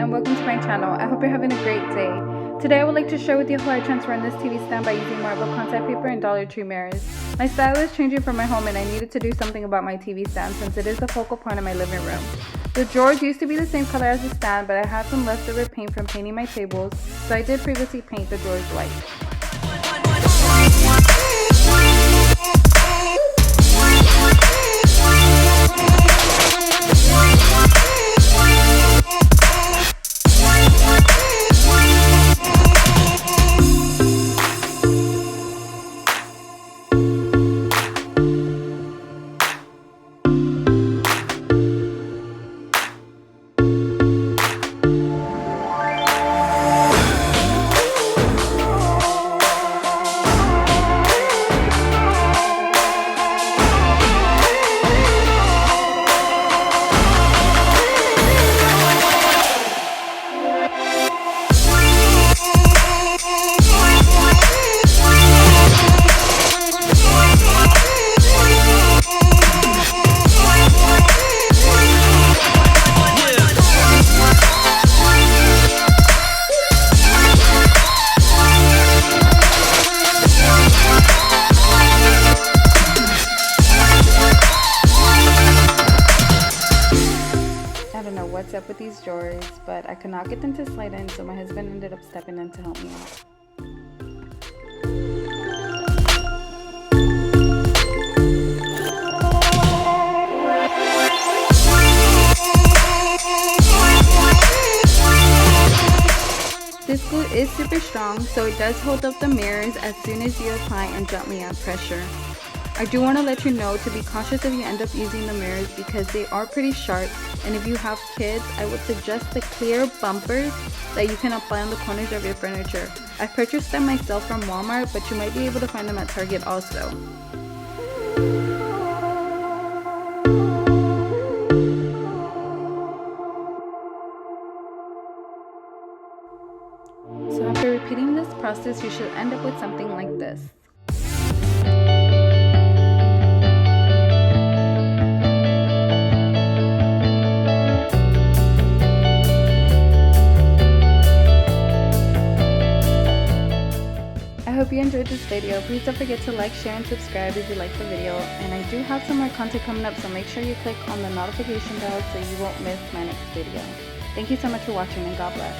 and welcome to my channel. I hope you're having a great day. Today I would like to share with you how I transformed this TV stand by using marble contact paper and Dollar Tree mirrors. My style is changing for my home and I needed to do something about my TV stand since it is the focal point of my living room. The drawers used to be the same color as the stand, but I had some leftover paint from painting my tables, so I did previously paint the drawers white. What's up with these drawers, but I could not get them to slide in, so my husband ended up stepping in to help me out. This glue is super strong, so it does hold up the mirrors as soon as you apply and gently add pressure. I do want to let you know to be cautious if you end up using the mirrors because they are pretty sharp, and if you have kids, I would suggest the clear bumpers that you can apply on the corners of your furniture. I purchased them myself from Walmart, but you might be able to find them at Target also. So after repeating this process, you should end up with something like this. I hope you enjoyed this video. Please don't forget to like, share, and subscribe if you like the video. And I do have some more content coming up, so make sure you click on the notification bell so you won't miss my next video. Thank you so much for watching, and God bless.